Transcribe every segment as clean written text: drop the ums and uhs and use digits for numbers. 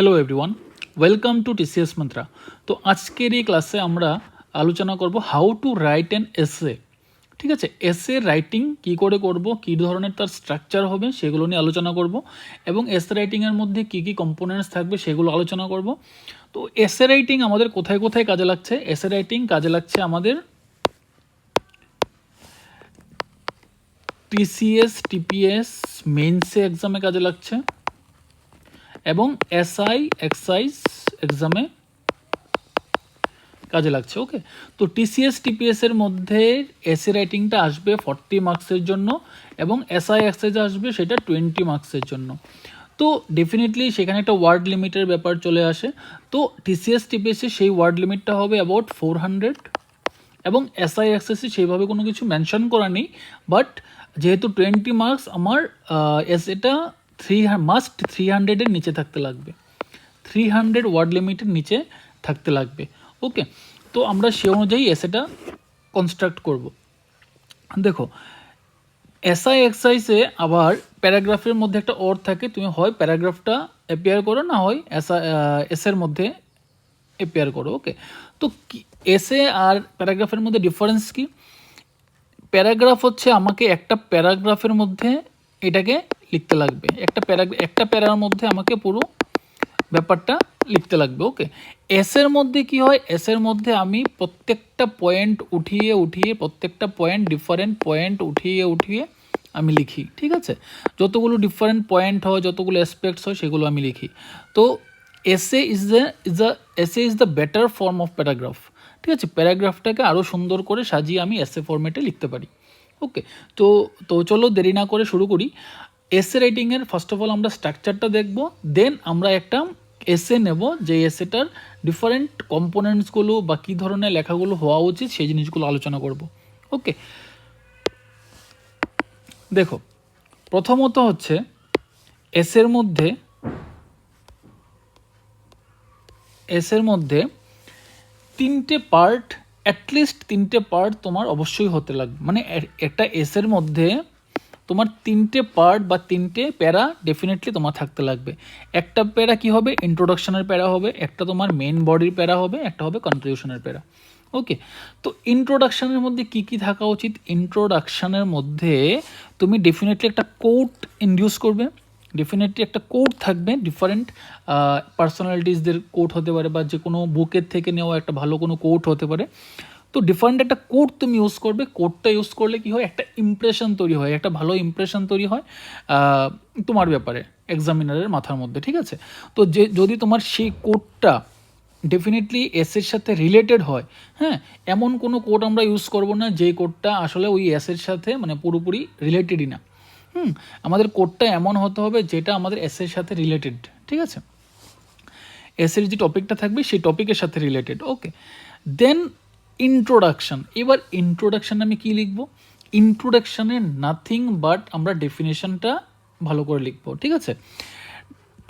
Hello everyone, welcome to TCS mantra. তো আজকের এই ক্লাসে আমরা আলোচনা করব how to write an essay. ঠিক আছে, এসে রাইটিং কী করে করব, কী ধরনের তার স্ট্রাকচার হবে সেগুলো নিয়ে আলোচনা করব, এবং এসে রাইটিংয়ের মধ্যে কী কী কম্পোনেন্টস থাকবে সেগুলো আলোচনা করব। তো এসে রাইটিং আমাদের কোথায় কোথায় কাজে লাগছে? এসে রাইটিং কাজে লাগছে আমাদের টিসিএস, টিপিএস, মেইনসে এক্সামে কাজে লাগছে, এবং এসআই এক্সাইজ এক্সামে কাজে লাগছে। ওকে, তো টিসিএস টিপিএস এর মধ্যে এসে রাইটিংটা আসবে 40 মার্কসের জন্য, এবং এসআই এক্সাইজ আসবে সেটা 20 মার্কসের জন্য। তো ডেফিনেটলি সেখানে একটা ওয়ার্ড লিমিটের ব্যাপার চলে আসে। তো টিসিএস টিপিএসে সেই ওয়ার্ড লিমিটটা হবে অ্যাবাউট 400, এবং এসআই এক্সাইজে সেইভাবে কোনো কিছু মেনশন করা নেই, বাট যেহেতু 20 মার্কস আমার এসএটা মাস্ট 300-এর নিচে থাকতে লাগবে, 300 ওয়ার্ড লিমিটের নিচে থাকতে লাগবে। ওকে, তো আমরা সে অনুযায়ী এসেটা কনস্ট্রাক্ট করব। দেখো, এসআই এক্সাইজে আবার প্যারাগ্রাফের মধ্যে একটা অর থাকে, তুমি হয় প্যারাগ্রাফটা অ্যাপিয়ার করো, না হয় এসের মধ্যে অ্যাপিয়ার করো। ওকে, তো এসে আর প্যারাগ্রাফের মধ্যে ডিফারেন্স কি? প্যারাগ্রাফ হচ্ছে আমাকে একটা প্যারাগ্রাফের মধ্যে এটাকে লিখতে লাগবে, একটা প্যারার মধ্যে আমাকে পুরো ব্যাপারটা লিখতে লাগবে। ওকে, এসের মধ্যে কি হয়? এসের মধ্যে আমি প্রত্যেকটা পয়েন্ট উঠিয়ে প্রত্যেকটা পয়েন্ট, ডিফারেন্ট পয়েন্ট উঠিয়ে আমি লিখি। ঠিক আছে, যতগুলো ডিফারেন্ট পয়েন্ট হয়, যতগুলো অ্যাসপেক্টস হয়, সেগুলো আমি লিখি। তো এসে is the better form of paragraph. ঠিক আছে, প্যারাগ্রাফটাকে আরও সুন্দর করে সাজিয়ে আমি এসে ফরম্যাটে লিখতে পারি। ওকে, তো চলো দেরি না করে শুরু করি। এসে রাইটিংয়ের ফার্স্ট অফ অল আমরা স্ট্রাকচারটা দেখব, দেন আমরা একটা এসে নেব, যে এসেটার ডিফারেন্ট কম্পোনেন্টসগুলো বা কী ধরনের লেখাগুলো হওয়া উচিত সেই জিনিসগুলো আলোচনা করব। ওকে, দেখো, প্রথমত হচ্ছে এসের মধ্যে তিনটে পার্ট, অ্যাটলিস্ট তিনটে পার্ট তোমার অবশ্যই হতে লাগবে। মানে একটা এসের মধ্যে তোমার তিনটে পার্ট বা তিনটে প্যারা ডেফিনেটলি তোমার থাকতে লাগবে। একটা প্যারা কি হবে? ইন্ট্রোডাকশনের প্যারা হবে, একটা তোমার মেন বডির প্যারা হবে, একটা হবে কনক্লুশনের প্যারা। ওকে, তো ইন্ট্রোডাকশনের মধ্যে কি কি থাকা উচিত? ইন্ট্রোডাকশনের মধ্যে তুমি ডেফিনেটলি একটা কোট ইন্ডিউস করবে, ডেফিনেটলি একটা কোট থাকবে, ডিফারেন্ট পার্সোনালিটিসদের কোট হতে পারে, বা যে কোনো বুকের থেকে নেওয়া একটা ভালো কোনো কোট হতে পারে। তো ডিফারেন্ট একটা কোড তুমি ইউজ করবে। কোডটা ইউজ করলে কি হয়? একটা ইমপ্রেশন তৈরি হয়, একটা ভালো ইমপ্রেশন তৈরি হয় তোমার ব্যাপারে এক্সামিনারের মাথার মধ্যে। ঠিক আছে, তো যদি তোমার সেই কোডটা ডেফিনেটলি এসের সাথে রিলেটেড হয়, হ্যাঁ, এমন কোনো কোড আমরা ইউজ করব না যে কোডটা আসলে ওই এসের সাথে মানে পুরোপুরি রিলেটেডই না। আমাদের কোডটা এমন হতে হবে যেটা আমাদের এসের সাথে রিলেটেড। ঠিক আছে, এসের যে টপিকটা থাকবে সেই টপিকের সাথে রিলেটেড। ওকে, দেন ইন্ট্রোডাকশান। এবার ইন্ট্রোডাকশান আমি কী লিখব? ইন্ট্রোডাকশানে নাথিং বাট আমরা ডেফিনেশনটা ভালো করে লিখব। ঠিক আছে,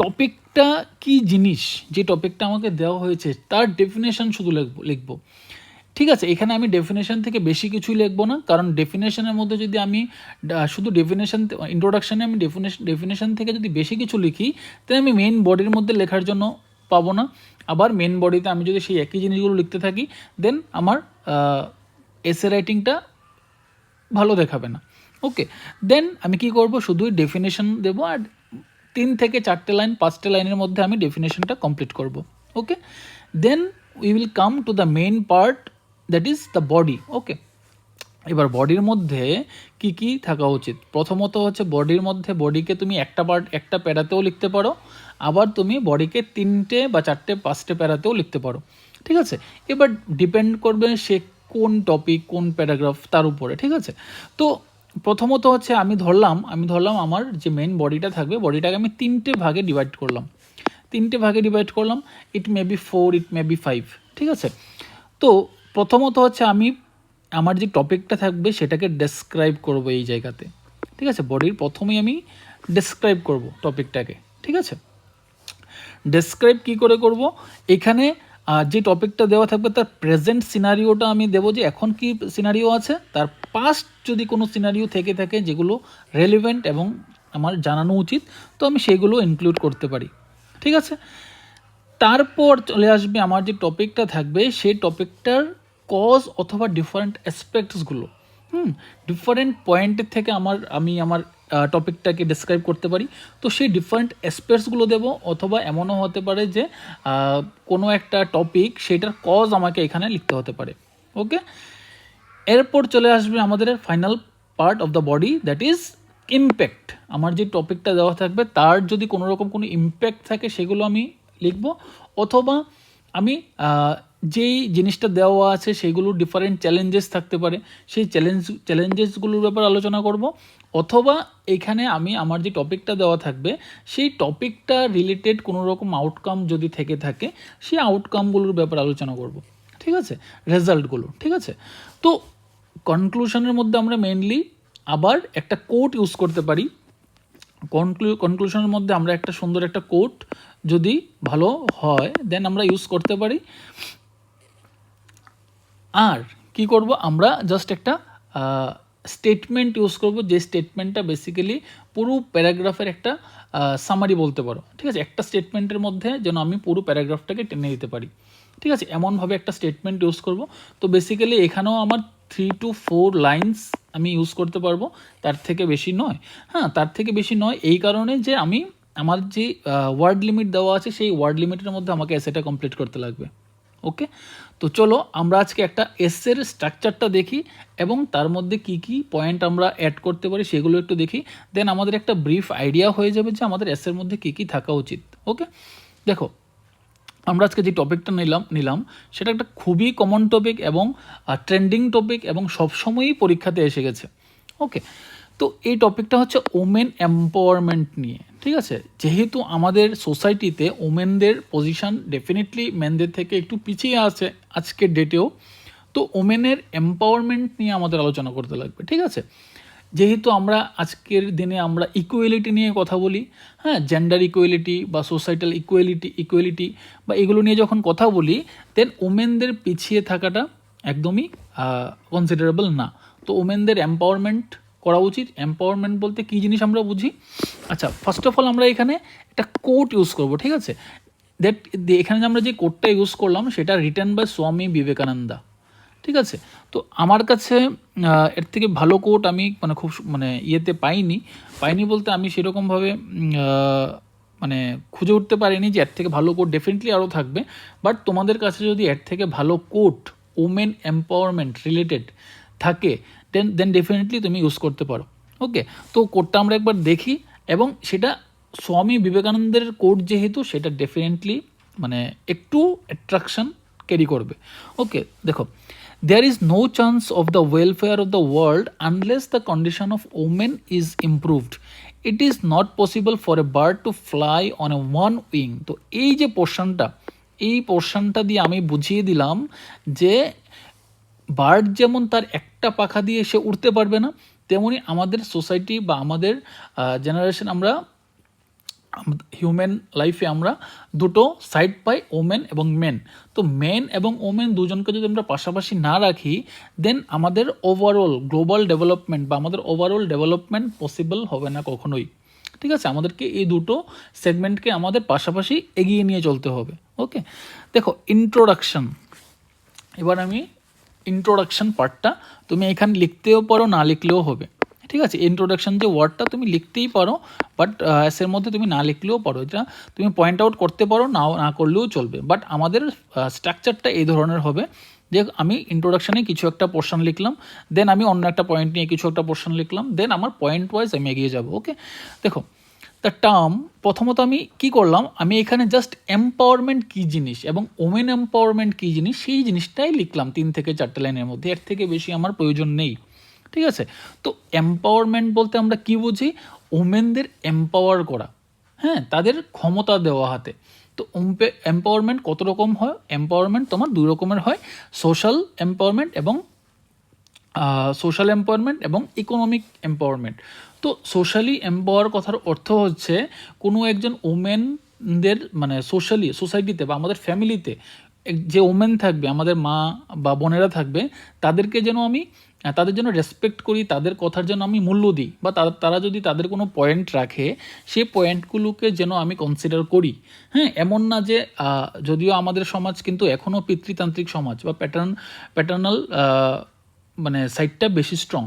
টপিকটা কি জিনিস, যে টপিকটা আমাকে দেওয়া হয়েছে তার ডেফিনেশন শুধু লিখব। ঠিক আছে, এখানে আমি ডেফিনেশন থেকে বেশি কিছুই লিখবো না, কারণ ডেফিনেশনের মধ্যে যদি আমি শুধু ইন্ট্রোডাকশানে আমি ডেফিনেশন থেকে যদি বেশি কিছু লিখি, তাহলে আমি মেইন বডির মধ্যে লেখার জন্য পাবো না। আবার মেন বডিতে আমি যদি সেই একই জিনিসগুলো লিখতে থাকি, দেন আমার এসে রাইটিংটা ভালো দেখাবে না। ওকে, দেন আমি কি করব? শুধুই ডেফিনেশন দেবো, আর 3 থেকে 4টে লাইন 5টে লাইনের মধ্যে আমি ডেফিনেশনটা কমপ্লিট করব। Okay, then we will come to the main part, that is the body. Okay, এবার বডির মধ্যে কি কি থাকা উচিত? প্রথমত হচ্ছে বডিকে তুমি একটা প্যারাতেও লিখতে পারো, আবার তুমি বডিকে 3টে বা 4টে 5টে প্যারাতেও লিখতে পারো। ঠিক আছে, এবার ডিপেন্ড করবে সে কোন টপিক, কোন প্যারাগ্রাফ, তার উপরে। ঠিক আছে, তো প্রথমত হচ্ছে আমি ধরলাম আমার যে মেন বডিটা থাকবে, বডিটাকে আমি 3টে ভাগে ডিভাইড করলাম। It may be 4, it may be 5। ঠিক আছে, তো প্রথমত হচ্ছে আমি আমার যে টপিকটা থাকবে সেটাকে ডেসক্রাইব করব এই জায়গাতে। ঠিক আছে, বডির প্রথমেই আমি ডেসক্রাইব করব টপিকটাকে। ঠিক আছে, ডেসক্রাইব কী করে করব? এখানে যে টপিকটা দেওয়া থাকবে তার প্রেজেন্ট সিনারিওটা আমি দেবো, যে এখন কি সিনারিও আছে, তার পাস্ট যদি কোনো সিনারিও থেকে থাকে যেগুলো রেলিভেন্ট এবং আমার জানানো উচিত, তো আমি সেগুলো ইনক্লুড করতে পারি। ঠিক আছে, তারপর চলে আসবে আমার যে টপিকটা থাকবে সেই টপিকটার কজ অথবা ডিফারেন্ট অ্যাসপেক্টসগুলো। ডিফারেন্ট পয়েন্টের থেকে আমি আমার টপিকটাকে ডিসক্রাইব করতে পারি। তো সেই ডিফারেন্ট অ্যাসপেক্টসগুলো দেবো, অথবা এমনও হতে পারে যে কোনো একটা টপিক সেটার কজ আমাকে এখানে লিখতে হতে পারে। ওকে, এরপর চলে আসবে আমাদের final part of the body, that is impact. আমার যে টপিকটা দেওয়া থাকবে তার যদি কোনো রকম কোনো ইম্প্যাক্ট থাকে সেগুলো আমি লিখব, অথবা আমি যেই জিনিসটা দেওয়া আছে সেগুলোর ডিফারেন্ট চ্যালেঞ্জেস থাকতে পারে, সেই চ্যালেঞ্জেসগুলোর ব্যাপারে আলোচনা করব, অথবা এখানে আমি আমার যে টপিকটা দেওয়া থাকবে সেই টপিকটা রিলেটেড কোনো রকম আউটকাম যদি থেকে থাকে সেই আউটকামগুলোর ব্যাপারে আলোচনা করব। ঠিক আছে, রেজাল্টগুলো। ঠিক আছে, তো কনক্লুশনের মধ্যে আমরা মেনলি আবার একটা কোট ইউজ করতে পারি। কনক্লুশনের মধ্যে আমরা একটা সুন্দর একটা কোট যদি ভালো হয় দেন আমরা ইউজ করতে পারি। আর কি করব, আমরা জাস্ট একটা স্টেটমেন্ট ইউজ করব, যে স্টেটমেন্টটা বেসিক্যালি পুরো প্যারাগ্রাফের একটা সামারি বলতে পারো। ঠিক আছে, একটা স্টেটমেন্টের মধ্যে যেন আমি পুরো প্যারাগ্রাফটাকে টেনে দিতে পারি। ঠিক আছে, এমনভাবে একটা স্টেটমেন্ট ইউজ করব। তো বেসিক্যালি এখানেও আমার 3 to 4 লাইন্স আমি ইউজ করতে পারবো, তার থেকে বেশি নয়। হ্যাঁ, তার থেকে বেশি নয় এই কারণে যে আমার যে ওয়ার্ড লিমিট দেওয়া আছে সেই ওয়ার্ড লিমিটের মধ্যে আমাকে এসেটা কমপ্লিট করতে লাগবে। ওকে, তো চলো আমরা আজকে একটা এসের স্ট্রাকচারটা দেখি এবং তার মধ্যে কি কি পয়েন্ট আমরা অ্যাড করতে পারি সেগুলো একটু দেখি। দেন আমাদের একটা ব্রিফ আইডিয়া হয়ে যাবে যে আমাদের এসের মধ্যে কি কি থাকা উচিত। ওকে, দেখো আমরা আজকে যে টপিকটা নিলাম সেটা একটা খুবই কমন টপিক এবং ট্রেন্ডিং টপিক এবং সবসময়ই পরীক্ষাতে এসে গেছে। ওকে, তো এই টপিকটা হচ্ছে ওমেন এম্পাওয়ারমেন্ট নিয়ে। ঠিক আছে, যেহেতু আমাদের সোসাইটিতে ওমেনদের পজিশন ডেফিনেটলি মেনদের থেকে একটু পিছিয়ে আছে আজকের ডেটেও, তো ওমেনের এম্পাওয়ারমেন্ট নিয়ে আমাদের আলোচনা করতে লাগবে। ঠিক আছে, যেহেতু আমরা আজকের দিনে আমরা ইকুয়ালিটি নিয়ে কথা বলি, হ্যাঁ, জেন্ডার ইকুয়ালিটি বা সোসাইটাল ইকুয়ালিটি বা এগুলো নিয়ে যখন কথা বলি, দেন ওমেনদের পিছিয়ে থাকাটা একদমই কনসিডারেবল না। তো ওমেনদের এম্পাওয়ারমেন্ট করা উচিত। এম্পাওয়ারমেন্ট বলতে কী জিনিস আমরা বুঝি? আচ্ছা, ফার্স্ট অফ অল আমরা এখানে একটা কোট ইউজ করব। ঠিক আছে, এখানে আমরা যে কোটটা ইউজ করলাম সেটা রিটেন বাই স্বামী বিবেকানন্দা। ঠিক আছে, তো আমার কাছে এর থেকে ভালো কোট আমি খুব ইয়েতে পাইনি বলতে আমি সেরকমভাবে মানে খুঁজে উঠতে পারিনি যে এর থেকে ভালো কোট ডেফিনেটলি আরও থাকবে। বাট তোমাদের কাছে যদি এর থেকে ভালো কোট ওমেন এম্পাওয়ারমেন্ট রিলেটেড থাকে দেন ডেফিনেটলি তুমি ইউজ করতে পারো। ওকে, তো কোটটা আমরা একবার দেখি এবং সেটা স্বামী বিবেকানন্দের কোট যেহেতু সেটা ডেফিনেটলি একটু অ্যাট্রাকশন ক্যারি করবে। ওকে, দেখো, there is no chance of the welfare of the world unless the condition of women is improved. It is not possible for a bird to fly on a one wing. তো এই যে পোর্শনটা দিয়ে আমি বুঝিয়ে দিলাম যে বার্ড যেমন তার একটা পাখা দিয়ে সে উড়তে পারবে না, তেমনি আমাদের সোসাইটি বা আমাদের জেনারেশন আমরা হিউম্যান লাইফে আমরা দুটো সাইড পাই, ওমেন এবং মেন। তো মেন এবং ওমেন দুজনকে যদি আমরা পাশাপাশি না রাখি দেন আমাদের ওভারঅল গ্লোবাল ডেভেলপমেন্ট বা আমাদের ওভারঅল ডেভেলপমেন্ট পসিবল হবে না কখনোই। ঠিক আছে, আমাদেরকে এই দুটো সেগমেন্টকে আমাদের পাশাপাশি এগিয়ে নিয়ে চলতে হবে। ওকে, দেখো ইন্ট্রোডাকশন। এবার আমি ইন্ট্রোডাকশন পার্টটা তুমি এখানে লিখতেও পারো, না লিখলেও হবে। ঠিক আছে, ইন্ট্রোডাকশন যে ওয়ার্ডটা তুমি লিখতেই পারো, বাট এর মধ্যে তুমি না লিখলেও পারো, এটা তুমি পয়েন্ট আউট করতে পারো, না করলেও চলবে। বাট আমাদের স্ট্রাকচারটা এই ধরনের হবে যে আমি ইন্ট্রোডাকশানে কিছু একটা পোর্শন লিখলাম, দেন আমি অন্য একটা পয়েন্ট নিয়ে কিছু একটা পোর্শন লিখলাম, দেন আমার পয়েন্ট ওয়াইজ আমি এগিয়ে যাবো। ওকে, দেখো দ্য টার্ম, প্রথমত আমি কি করলাম, আমি এখানে জাস্ট এম্পাওয়ারমেন্ট কী জিনিস এবং ওমেন এম্পাওয়ারমেন্ট কী জিনিস সেই জিনিসটাই লিখলাম 3 থেকে 4 লাইনের মধ্যে, এর থেকে বেশি আমার প্রয়োজন নেই। ঠিক আছে, তো এম্পাওয়ারমেন্ট বলতে আমরা কি বুঝি? ওমেনদের এম্পাওয়ার করা, হ্যাঁ, তাদের ক্ষমতা দেওয়া হাতে। তো এম্পাওয়ারমেন্ট কত রকম হয়? এম্পাওয়ারমেন্ট তোমার 2 রকমের হয়, সোশ্যাল এম্পাওয়ারমেন্ট এবং ইকোনমিক এম্পাওয়ারমেন্ট। তো সোশ্যালি এম্পাওয়ার কথার অর্থ হচ্ছে কোনো একজন ওমেনদের সোসাইটিতে বা আমাদের ফ্যামিলিতে যে ওমেন থাকবে, আমাদের মা বা বোনেরা থাকবে, তাদেরকে যেন আমি তাদের জন্য রেসপেক্ট করি, তাদের কথার জন্য আমি মূল্য দিই, বা তারা যদি তাদের কোনো পয়েন্ট রাখে সেই পয়েন্টগুলোকে যেন আমি কনসিডার করি। হ্যাঁ, এমন না যে যদিও আমাদের সমাজ কিন্তু এখনও পিতৃতান্ত্রিক সমাজ বা প্যাটার্নাল মানে সাইডটা বেশি স্ট্রং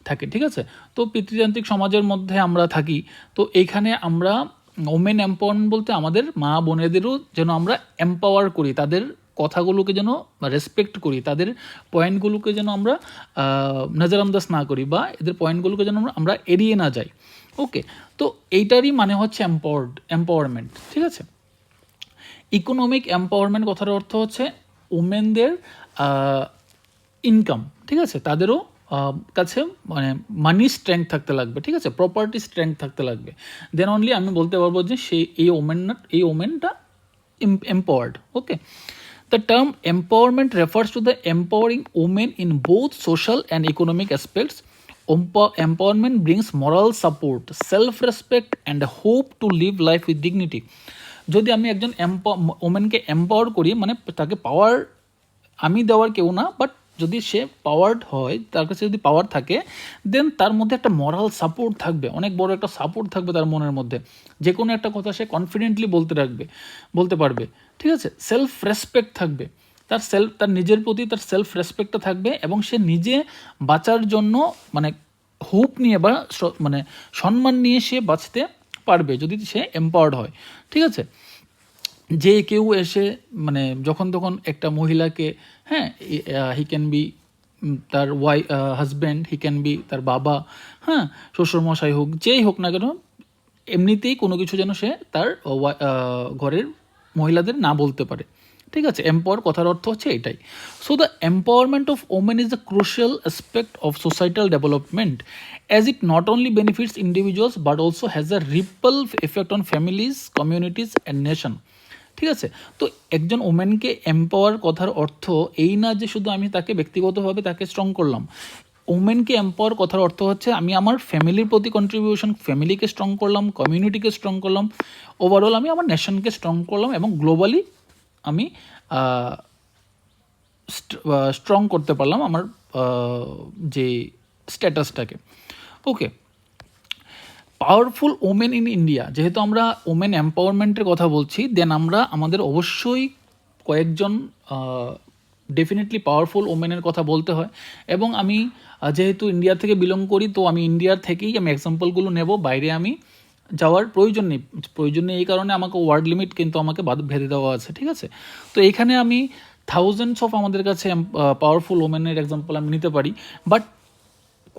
থাকে, ঠিক আছে। তো পিতৃতান্ত্রিক সমাজের মধ্যে আমরা থাকি, তো এইখানে আমরা ওমেন এম্পাওয়ারমেন্ট বলতে আমাদের মা বোনেদেরও যেন আমরা এম্পাওয়ার করি, তাদের কথাগুলোকে যেন রেসপেক্ট করি, তাদের পয়েন্টগুলোকে যেন আমরা নজরআন্দাজ না করি, বা এদের পয়েন্টগুলোকে যেন আমরা এড়িয়ে না যাই। ওকে, তো এইটারই মানে হচ্ছে এম্পাওয়ারমেন্ট, ঠিক আছে। ইকোনমিক এম্পাওয়ারমেন্ট কথার অর্থ হচ্ছে ওমেনদের ইনকাম, ঠিক আছে, তাদেরও কাছে মানে মানি স্ট্রেংথ থাকতে লাগবে, ঠিক আছে, প্রপার্টি স্ট্রেংথ থাকতে লাগবে, দেন অনলি আমি বলতে পারবো যে সেই এই ওমেনটা empowered. Okay, the term empowerment refers to the empowering women in both social and economic aspects. Empowerment brings moral support, self-respect and hope to live life with dignity. যদি আমি একজন ওমেনকে এম্পাওয়ার করি, মানে তাকে পাওয়ার আমি দেওয়ার কেউ না, বাট যদি সে পাওয়ার্ড হয়, তার কাছে যদি পাওয়ার থাকে, দেন তার মধ্যে একটা মরাল সাপোর্ট থাকবে, অনেক বড় একটা সাপোর্ট থাকবে তার মনের মধ্যে, যে কোনো একটা কথা সে কনফিডেন্টলি বলতে পারবে, ঠিক আছে। সেলফ রেসপেক্ট থাকবে, তার নিজের প্রতি তার সেলফ রেসপেক্টটা থাকবে, এবং সে নিজে বাঁচার জন্য মানে হোপ নিয়ে বা মানে সম্মান নিয়ে সে বাঁচতে পারবে যদি সে এম্পাওয়ার্ড হয়, ঠিক আছে। যে কেউ এসে মানে যখন তখন একটা মহিলাকে, হ্যাঁ, হি ক্যান বি তার হাজব্যান্ড, হি ক্যান বি তার বাবা, হ্যাঁ, শ্বশুরমশাই হোক, যেই হোক না কেন, এমনিতেই কোনো কিছু যেন সে তার ঘরের মহিলাদের না বলতে পারে, ঠিক আছে। এম্পাওয়ার কথার অর্থ হচ্ছে এটাই। So the empowerment of women is the crucial aspect of societal development, as it not only benefits individuals but also has a ripple effect on families, communities and nation, ঠিক আছে। তো একজন ওমেনকে এম্পাওয়ার কথার অর্থ এই না যে শুধু আমি তাকে ব্যক্তিগতভাবে তাকে স্ট্রং করলাম। ওমেনকে এম্পাওয়ার কথার অর্থ হচ্ছে আমি আমার ফ্যামিলির প্রতি কন্ট্রিবিউশন, ফ্যামিলিকে স্ট্রং করলাম, কমিউনিটিকে স্ট্রং করলাম, ওভারঅল আমি আমার নেশনকে স্ট্রং করলাম, এবং গ্লোবালি আমি স্ট্রং করতে পারলাম আমার যে স্ট্যাটাসটাকে। ওকে, পাওয়ারফুল ওমেন ইন ইন্ডিয়া, যেহেতু আমরা ওমেন এম্পাওয়ারমেন্টের কথা বলছি, দেন আমাদের অবশ্যই কয়েকজন ডেফিনেটলি পাওয়ারফুল ওমেনের কথা বলতে হয়, এবং আমি যেহেতু ইন্ডিয়া থেকে বিলং করি, তো আমি ইন্ডিয়ার থেকেই আমি এক্সাম্পলগুলো নেব, বাইরে আমি যাওয়ার প্রয়োজন নেই এই কারণে আমাকে ওয়ার্ড লিমিট কিন্তু আমাকে ভেদে দেওয়া আছে, ঠিক আছে। তো এইখানে আমি থাউজেন্ডস অফ আমাদের কাছে পাওয়ারফুল ওমেনের এক্সাম্পল আমি নিতে পারি, বাট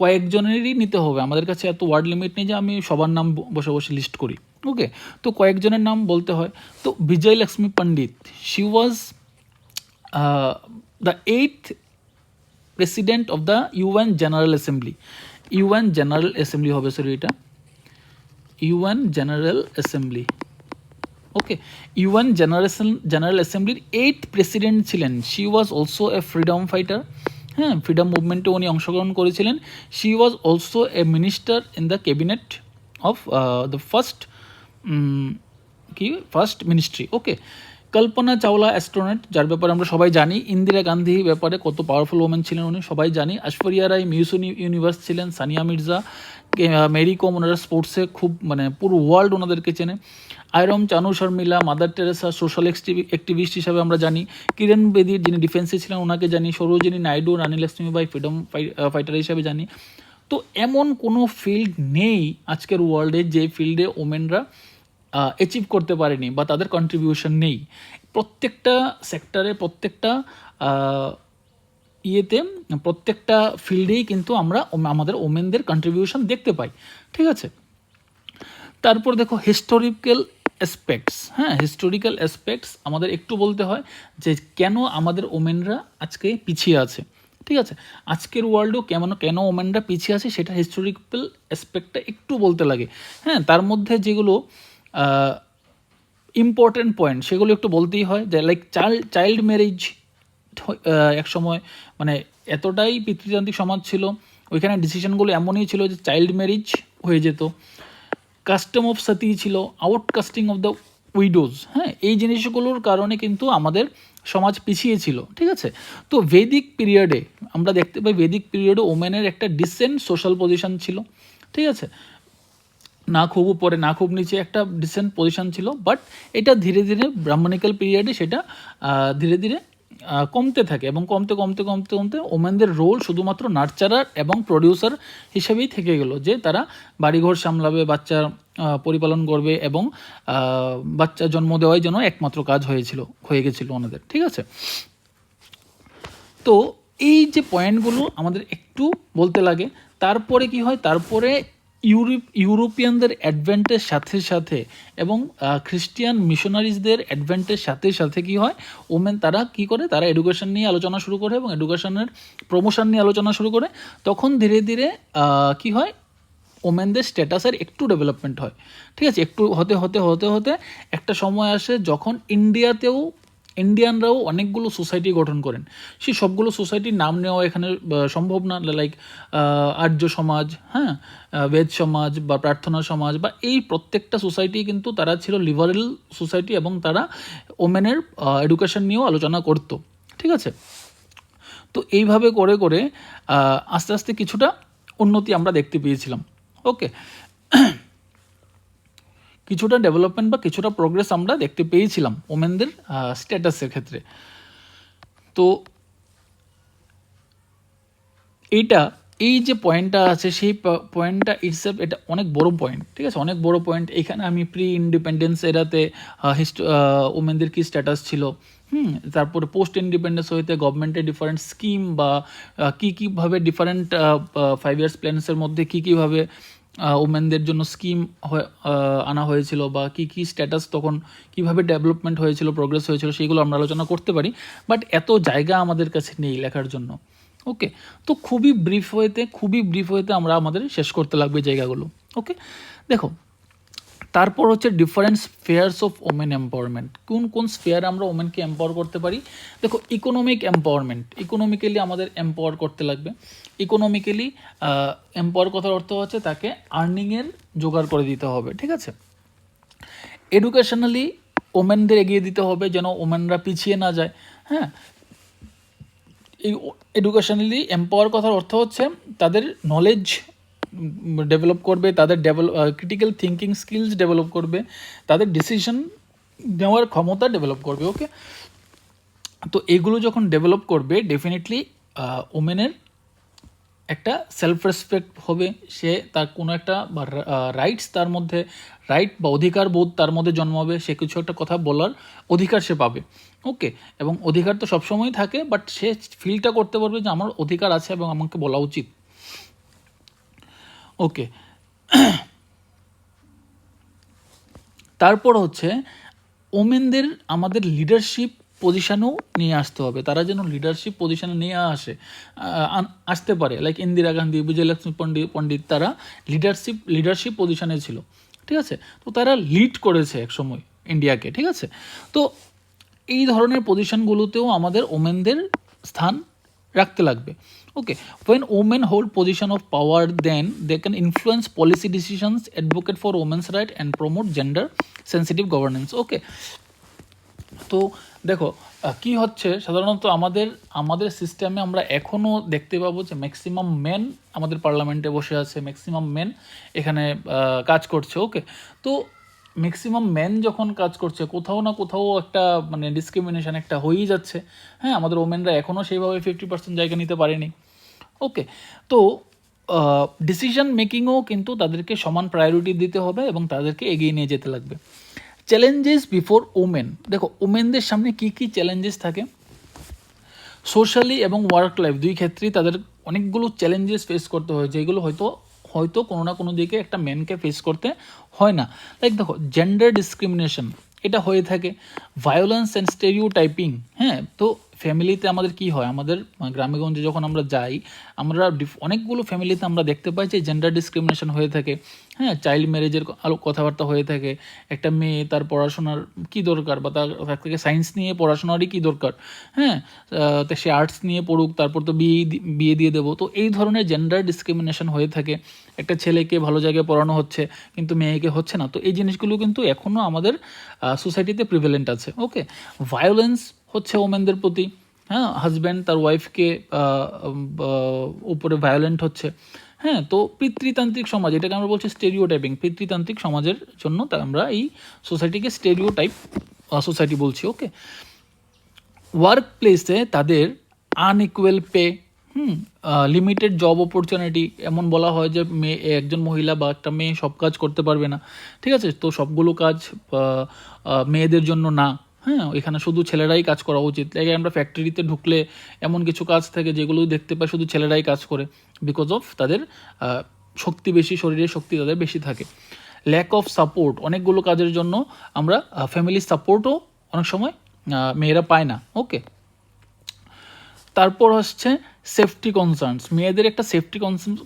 কয়েকজনেরই নিতে হবে, আমাদের কাছে এত ওয়ার্ড লিমিট নেই যে আমি সবার নাম বসে বসে লিস্ট করি। ওকে, তো কয়েকজনের নাম বলতে হয়। তো Vijaya Lakshmi Pandit, she was the 8th president of the UN general assembly. UN general assembly হবে, সরি, এটা UN general assembly. Okay, UN general অ্যাসেম্বলির 8th প্রেসিডেন্ট ছিলেন। She was also a freedom fighter, হ্যাঁ, ফ্রিডম মুভমেন্টে উনি অংশগ্রহণ করেছিলেন। She was also a minister in the cabinet of the first ministry. Okay, Kalpana Chawla astronaut, যার ব্যাপারে আমরা সবাই জানি। ইন্দিরা গান্ধী ব্যাপারে কত পাওয়ারফুল ওমেন ছিলেন উনি সবাই জানি। ঐশ্বরিয়া রায় মিস ইউনিভার্স ছিলেন। সানিয়া মির্জা, মেরি কম, ওনারা স্পোর্টসে খুব মানে পুরো ওয়ার্ল্ড ওনাদেরকে চেনে। Iron Chanu Sharmila, Mother Teresa, social activist হিসাবে আমরা জানি। কিরণ বেদির, যিনি ডিফেন্সে ছিলেন, ওনাকে জানি। সরোজিনী নাইডু, রানী লক্ষ্মীবাই, ফ্রিডম ফাইটার হিসাবে জানি। তো এমন কোনো ফিল্ড নেই আজকের ওয়ার্ল্ডে যে ফিল্ডে ওমেনরা অ্যাচিভ করতে পারেনি বা তাদের কন্ট্রিবিউশন নেই। প্রত্যেকটা সেক্টরে, প্রত্যেকটা প্রত্যেকটা ফিল্ডেই কিন্তু আমরা আমাদের ওমেনদের কন্ট্রিবিউশন দেখতে পাই, ঠিক আছে। তারপর দেখো হিস্টোরিক্যাল অ্যাসপেক্টস, হ্যাঁ, হিস্টোরিক্যাল অ্যাসপেক্টস আমাদের একটু বলতে হয় যে কেন আমাদের ওমেনরা আজকে পিছিয়ে আছে, ঠিক আছে। আজকের ওয়ার্ল্ডেও কেন ওমেনরা পিছিয়ে আছে সেটা হিস্টোরিক্যাল অ্যাসপেক্টটা একটু বলতে লাগে, হ্যাঁ। তার মধ্যে যেগুলো ইম্পর্টেন্ট পয়েন্ট সেগুলো একটু বলতেই হয়, যে লাইক চাইল্ড ম্যারেজ এক সময় মানে এতটাই পিতৃতান্ত্রিক সমাজ ছিল, ওইখানে ডিসিশনগুলো এমনই ছিল যে চাইল্ড ম্যারেজ হয়ে যেত। কাস্টম অফ সতী ছিল, আউটকাস্টিং অফ দ্য উইডোজ, হ্যাঁ, এই জিনিসগুলোর কারণে কিন্তু আমাদের সমাজ পিছিয়ে ছিল, ঠিক আছে। তো ভেদিক পিরিয়ডে আমরা দেখতে পাই, ভেদিক পিরিয়ডে ওমেনের একটা ডিসেন্ট সোশ্যাল পজিশন ছিল, ঠিক আছে, না খুব উপরে না খুব নিচে, একটা ডিসেন্ট পজিশন ছিল। বাট এটা ধীরে ধীরে ব্রাহ্মণিক্যাল পিরিয়ডে সেটা ধীরে ধীরে কমতে থাকে, এবং কমতে কমতে কমতে কমতে ওমেনদের রোল শুধুমাত্র নার্চারার এবং প্রডিউসার হিসেবেই থেকে গেলো, যে তারা বাড়িঘর সামলাবে, বাচ্চা পরিপালন করবে, এবং বাচ্চা জন্ম দেওয়াই যেন একমাত্র কাজ হয়ে গেছিলো ওনাদের, ঠিক আছে। তো এই যে পয়েন্টগুলো আমাদের একটু বলতে লাগে। তারপরে কি হয়, তারপরে ইউরোপিয়ানদের অ্যাডভেন্টের সাথে সাথে এবং খ্রিস্টিয়ান মিশনারিজদের অ্যাডভেন্টের সাথে সাথে কি হয়, ওমেন তারা কি করে, তারা এডুকেশন নিয়ে আলোচনা শুরু করে এবং এডুকেশনের প্রমোশন নিয়ে আলোচনা শুরু করে। তখন ধীরে ধীরে কি হয়, ওমেনদের স্ট্যাটাসের একটু ডেভেলপমেন্ট হয়, ঠিক আছে। একটু হতে হতে হতে হতে একটা সময় আসে যখন ইন্ডিয়ানরাও অনেকগুলো সোসাইটি গঠন করেন। সেই সবগুলো সোসাইটির নাম নেওয়া এখানে সম্ভব না, লাইক আর্য সমাজ, হ্যাঁ, বেদ সমাজ বা প্রার্থনা সমাজ, বা এই প্রত্যেকটা সোসাইটি কিন্তু তারা ছিল লিবারেল সোসাইটি, এবং তারা ওমেনের এডুকেশন নিয়েও আলোচনা করতো, ঠিক আছে। তো এইভাবে করে করে আস্তে আস্তে কিছুটা উন্নতি আমরা দেখতে পেয়েছিলাম, ওকে। কিছুটা ডেভেলপমেন্ট বা কিছুটা প্রোগ্রেস আমরা দেখতে পেয়েছিলাম ওমেনদের স্ট্যাটাসের ক্ষেত্রে। তো এই যে পয়েন্টটা আছে, সেই পয়েন্টটা ইটসেলফ এটা অনেক বড় পয়েন্ট, ঠিক আছে, অনেক বড় পয়েন্ট। এখানে আমি প্রি ইন্ডিপেন্ডেন্স এরাতে ওমেনদের কী স্ট্যাটাস ছিল, তারপরে পোস্ট ইন্ডিপেন্ডেন্স হইতে গভর্নমেন্টের ডিফারেন্ট স্কিম বা কীভাবে ডিফারেন্ট 5 ইয়ার্স প্ল্যান্সের মধ্যে কীভাবে ওমেনদের জন্য স্কিম আনা হয়েছিল, বা কী স্ট্যাটাস তখন কীভাবে ডেভেলপমেন্ট হয়েছিল, প্রোগ্রেস হয়েছিল, সেইগুলো আমরা আলোচনা করতে পারি। বাট এত জায়গা আমাদের কাছে নেই লেখার জন্য, ওকে। তো খুবই ব্রিফ ওয়েতে আমরা আমাদের শেষ করতে লাগবে জায়গাগুলো, ওকে। দেখো, তারপর হচ্ছে ডিফারেন্ট স্ফেয়ার্স অফ ওমেন এম্পাওয়ারমেন্ট। কোন কোন স্ফেয়ারে আমরা ওমেনকে এম্পাওয়ার করতে পারি? দেখো, ইকোনমিক্যালি আমাদের এম্পাওয়ার করতে লাগবে। ইকোনমিক্যালি এম্পাওয়ার কথার অর্থ হচ্ছে তাকে আর্নিংয়ের জোগাড় করে দিতে হবে, ঠিক আছে। এডুকেশনালি ওমেনদের এগিয়ে দিতে হবে, যেন ওমেনরা পিছিয়ে না যায়, হ্যাঁ। এই এডুকেশনালি এম্পাওয়ার কথার অর্থ হচ্ছে তাদের নলেজ ডেভেলপ করবে, তাদের ক্রিটিক্যাল থিঙ্কিং স্কিলস ডেভেলপ করবে, তাদের ডিসিশন নেওয়ার ক্ষমতা ডেভেলপ করবে, ওকে। তো এগুলো যখন ডেভেলপ করবে, ডেফিনেটলি ওমেনের একটা সেলফ রেসপেক্ট হবে, সে তার কোনো একটা রাইটস তার মধ্যে, রাইট বা অধিকার বোধ তার মধ্যে জন্মাবে, সে কিছু একটা কথা বলার অধিকার সে পাবে, ওকে। এবং অধিকার তো সবসময় থাকে, বাট সে ফিলটা করতে পারবে যে আমার অধিকার আছে এবং আমাকে বলা উচিত, ওকে। তারপর হচ্ছে ওমেনদের আমাদের লিডারশিপ পজিশানেও নিয়ে আসতে হবে, তারা যেন লিডারশিপ পজিশানে নিয়ে আসতে পারে। লাইক ইন্দিরা গান্ধী, বিজয়লক্ষ্মী পণ্ডিত, তারা লিডারশিপ পজিশানে ছিল, ঠিক আছে। তো তারা লিড করেছে এক সময় ইন্ডিয়াকে, ঠিক আছে। তো এই ধরনের পজিশনগুলোতেও আমাদের ওমেনদের স্থান রাখতে লাগবে, ওকে। when women hold position of power, then they can influence policy decisions, advocate for women's right and promote gender sensitive governance, ওকে। তো দেখো, কি হচ্ছে সাধারণত আমাদের সিস্টেমে আমরা এখনও দেখতে পাবো যে ম্যাক্সিমাম মেন আমাদের পার্লামেন্টে বসে আছে, ম্যাক্সিমাম মেন এখানে কাজ করছে, ওকে। তো ম্যাক্সিমাম মেন যখন কাজ করছে, কোথাও না কোথাও একটা মানে ডিসক্রিমিনেশন একটা হয়েই যাচ্ছে, হ্যাঁ। আমাদের ওমেনরা এখনও সেইভাবে 50% জায়গা নিতে পারেনি, ওকে। তো ডিসিশন মেকিংও কিন্তু তাদেরকে সমান প্রায়োরিটি দিতে হবে এবং তাদেরকে এগিয়ে নিয়ে যেতে লাগবে। চ্যালেঞ্জেস বিফোর ওমেন, দেখো ওমেনদের সামনে কী কী চ্যালেঞ্জেস থাকে। সোশ্যালি এবং ওয়ার্ক লাইফ দুই ক্ষেত্রেই তাদের অনেকগুলো চ্যালেঞ্জেস ফেস করতে হয়, যেগুলো হয়তো কোনো না কোনো দিকে একটা মেনকে ফেস করতে হয় না। লাইক দেখো, জেন্ডার ডিসক্রিমিনেশন এটা হয়ে থাকে, ভায়োলেন্স অ্যান্ড স্টেরিওটাইপিং, হ্যাঁ। তো ফ্যামিলিতে আমাদের কি হয়, আমাদের গ্রামেগঞ্জে যখন আমরা যাই, আমরা অনেকগুলো ফ্যামিলিতে আমরা দেখতে পাই যে জেন্ডার ডিসক্রিমিনেশন হয়ে থাকে, হ্যাঁ, চাইল্ড ম্যারেজের কথাবার্তা হয়ে থাকে। একটা মেয়ে তার পড়াশোনার কি দরকার, বা তার থেকে সায়েন্স নিয়ে পড়াশোনারই কি দরকার, হ্যাঁ, তো সে আর্টস নিয়ে পড়ুক, তারপর তো বিয়ে দিয়ে দেবো। তো এই ধরনের জেন্ডার ডিসক্রিমিনেশন হয়ে থাকে। একটা ছেলেকে ভালো জায়গায় পড়ানো হচ্ছে কিন্তু মেয়েকে হচ্ছে না। তো এই জিনিসগুলো কিন্তু এখনও আমাদের সোসাইটিতে প্রিভেলেন্ট আছে। ওকে, ভায়োলেন্স হচ্ছে ওমেনদের প্রতি, হ্যাঁ, হাজব্যান্ড তার ওয়াইফকে উপরে ভায়োলেন্ট হচ্ছে, হ্যাঁ। তো পিতৃতান্ত্রিক সমাজ, এটাকে আমরা বলছি স্টেরিওটাইপিং, পিতৃতান্ত্রিক সমাজের জন্য আমরা এই সোসাইটিকে স্টেরিওটাইপ সোসাইটি বলছি। ওকে, ওয়ার্ক প্লেসে তাদের unequal pay, limited job opportunity, এমন বলা হয় যে একজন মহিলা বা একটা মেয়ে সব কাজ করতে পারবে না, ঠিক আছে। তো সবগুলো কাজ মেয়েদের জন্য না, হ্যাঁ, এখানে শুধু ছেলেরাই কাজ করা উচিত। লাগে আমরা ফ্যাক্টরিতে ঢুকলে এমন কিছু কাজ থাকে যেগুলো দেখতে পাই শুধু ছেলেরাই কাজ করে, বিকজ অফ তাদের শক্তি বেশি, শরীরের শক্তি তাদের বেশি থাকে। ল্যাক অফ সাপোর্ট, অনেকগুলো কাজের জন্য আমরা ফ্যামিলির সাপোর্টও অনেক সময় মেয়েরা পায় না। ওকে, তারপর হচ্ছে সেফটি কনসার্নস, মেয়েদের একটা সেফটি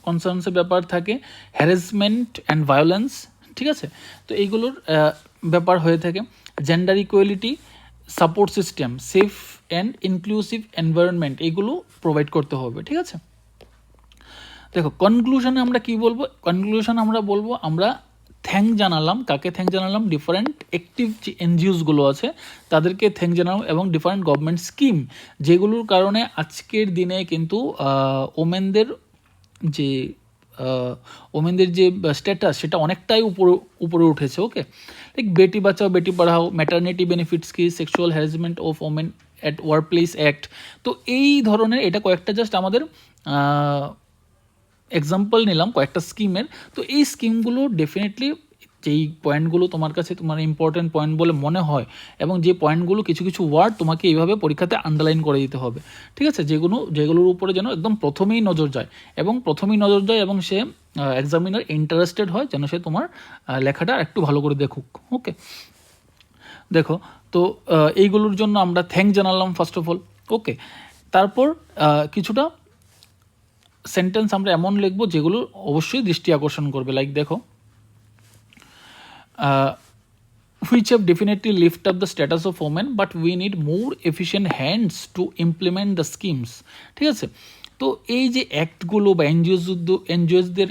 কনসার্নসের ব্যাপার থাকে, হ্যারাসমেন্ট অ্যান্ড ভায়োলেন্স, ঠিক আছে। তো এইগুলোর ব্যাপার হয়ে থাকে। Gender equality, support system, safe and inclusive environment, এগুলো প্রোভাইড করতে হবে, ঠিক আছে। দেখো কনক্লুশনে আমরা কি বলবো, কনক্লুশন আমরা বলবো আমরা থ্যাঙ্ক জানালাম, কাকে থ্যাঙ্ক জানালাম, ডিফারেন্ট অ্যাক্টিভ যে এনজিওসগুলো আছে তাদেরকে থ্যাঙ্ক জানালাম, এবং ডিফারেন্ট গভর্নমেন্ট স্কিম যেগুলোর কারণে আজকের দিনে কিন্তু ওমেনদের যে ওমেনদের যে স্ট্যাটাস সেটা অনেকটাই উপরে উঠেছে। ওকে, like Beti Bachao Beti Padhao, maternity benefits কি, sexual harassment of women at work place act. তো এই ধরনের, এটা কয়েকটা জাস্ট আমাদের এক্সাম্পল নিলাম কয়েকটা স্কিমের। তো এই স্কিমগুলো ডেফিনেটলি যেই পয়েন্টগুলো তোমার কাছে তোমার ইম্পর্টেন্ট পয়েন্ট বলে মনে হয়, এবং যে পয়েন্টগুলো কিছু কিছু ওয়ার্ড তোমাকে এইভাবে পরীক্ষাতে আন্ডারলাইন করে দিতে হবে, ঠিক আছে, যেগুলোর উপরে যেন একদম প্রথমেই নজর যায়, এবং সে এক্সামিনার ইন্টারেস্টেড হয় যেন সে তোমার লেখাটা একটু ভালো করে দেখুক। ওকে, দেখো, তো এইগুলোর জন্য আমরা থ্যাঙ্ক জানালাম ফার্স্ট অফ অল। ওকে, তারপর কিছুটা সেন্টেন্স আমরা এমন লিখবো যেগুলো অবশ্যই দৃষ্টি আকর্ষণ করবে। লাইক দেখো, which have definitely lift up the status of women, but we need more efficient hands to implement the schemes, ঠিক আছে। তো এই যে অ্যাক্টগুলো বা এনজিওসদের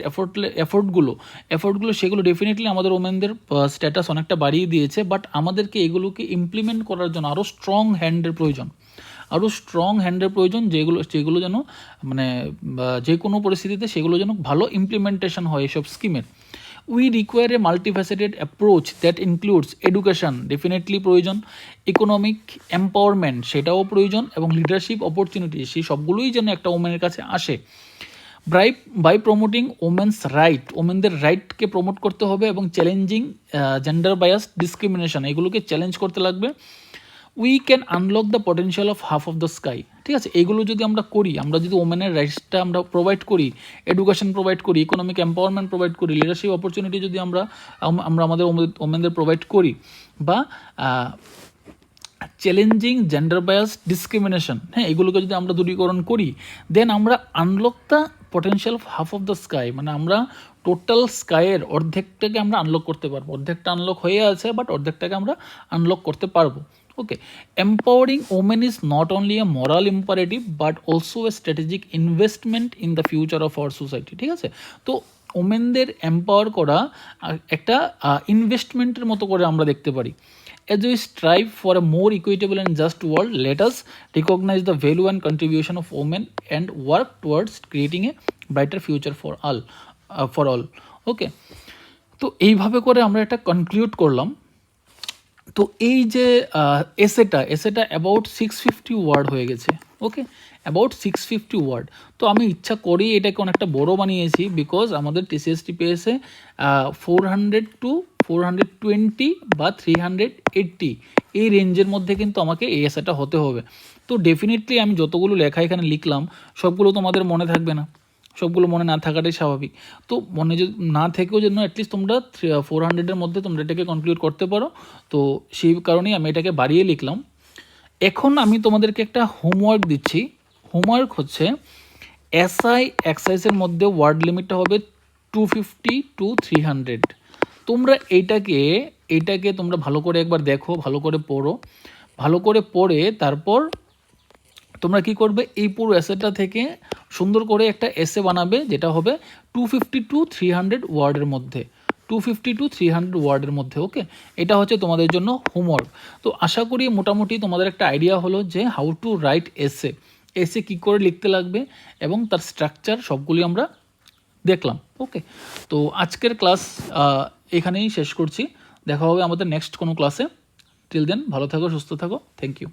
এফোর্টগুলো সেগুলো ডেফিনেটলি আমাদের ওমেনদের স্ট্যাটাস অনেকটা বাড়িয়ে দিয়েছে, বাট আমাদেরকে এগুলোকে ইমপ্লিমেন্ট করার জন্য আরও স্ট্রং হ্যান্ডের প্রয়োজন, যেগুলো যেন মানে যে কোনো পরিস্থিতিতে সেগুলো যেন ভালো ইমপ্লিমেন্টেশন হয় এসব স্কিমের। We require a multifaceted approach that includes education, definitely প্রয়োজন, ইকোনমিক এম্পাওয়ারমেন্ট সেটাও প্রয়োজন, এবং লিডারশিপ অপরচুনিটি, সেই সবগুলোই যেন একটা ওমেনের কাছে আসে। বাই প্রমোটিং ওমেন্স রাইট, ওমেনদের রাইটকে প্রমোট করতে হবে, এবং চ্যালেঞ্জিং জেন্ডার বায়াস ডিসক্রিমিনেশন, এগুলোকে চ্যালেঞ্জ করতে লাগবে। We can unlock the potential of half of the sky, ঠিক আছে। এইগুলো যদি আমরা করি, আমরা যদি ওমেনের রাইটসটা আমরা প্রোভাইড করি, এডুকেশন প্রোভাইড করি, ইকোনমিক এম্পাওয়ারমেন্ট প্রোভাইড করি, লিডারশিপ অপরচুনিটি যদি আমরা আমাদের ওমেনদের প্রোভাইড করি, বা চ্যালেঞ্জিং জেন্ডার বায়াস ডিসক্রিমিনেশন, হ্যাঁ, এগুলোকে যদি আমরা দূরীকরণ করি, দেন আমরা unlock the potential of half of the sky, মানে আমরা টোটাল স্কাইয়ের অর্ধেকটাকে আমরা আনলক করতে পারবো। অর্ধেকটা আনলক হয়ে আছে, বাট অর্ধেকটাকে আমরা আনলক করতে পারবো। Okay, empowering women is not only a moral imperative but also a strategic investment in the future of our society, ঠিক আছে। তো ওমেনদের এম্পাওয়ার করা একটা ইনভেস্টমেন্টের মতো করে আমরা দেখতে পারি। As we strive for a more equitable and just world, let us recognize the value and contribution of women and work towards creating a brighter future for all. Okay, তো এইভাবে করে আমরা এটা কনক্লুড করলাম। তো এই যে এসেটা অ্যাবাউট 650 ওয়ার্ড হয়ে গেছে। ওকে, অ্যাবাউট 650 ওয়ার্ড। তো আমি ইচ্ছা করেই এটাকে অনেকটা বড় বানিয়েছি, বিকজ আমাদের TCS/TPS-এ 400 to 420 বা 380 এই রেঞ্জের মধ্যে কিন্তু আমাকে এই এসেটা হতে হবে। তো ডেফিনেটলি আমি যতগুলো লেখা এখানে লিখলাম সবগুলো তোমাদের মনে থাকবে না, সবগুলো মনে না থাকাটাই স্বাভাবিক। তো মনে যদি না থেকেও যেন অ্যাটলিস্ট তোমরা 400-এর মধ্যে তোমরা এটাকে কনক্লুড করতে পারো। তো সেই কারণেই আমি এটাকে বাড়িয়ে লিখলাম। এখন আমি তোমাদেরকে একটা হোমওয়ার্ক দিচ্ছি। হোমওয়ার্ক হচ্ছে এসআই এক্সারসাইজের মধ্যে ওয়ার্ড লিমিটটা হবে 250 to 300। তোমরা এইটাকে তোমরা ভালো করে একবার দেখো, ভালো করে পড়ো, ভালো করে পড়ে তারপর তোমরা কি করবে, এই পুরো এসেটা থেকে সুন্দর করে একটা এসে বানাবে, যেটা হবে 250 to 300 ওয়ার্ডের মধ্যে, 250 to 300 ওয়ার্ডের মধ্যে। ওকে, এটা হচ্ছে তোমাদের জন্য হোমওয়ার্ক। তো আশা করি মোটামুটি তোমাদের একটা আইডিয়া হলো যে হাউ টু রাইট এসে কী করে লিখতে লাগবে এবং তার স্ট্রাকচার সবগুলি আমরা দেখলাম। ওকে, তো আজকের ক্লাস এখানেই শেষ করছি। দেখা হবে আমাদের নেক্সট কোনো ক্লাসে। টিল দেন ভালো থাকো, সুস্থ থাকো, থ্যাংক ইউ।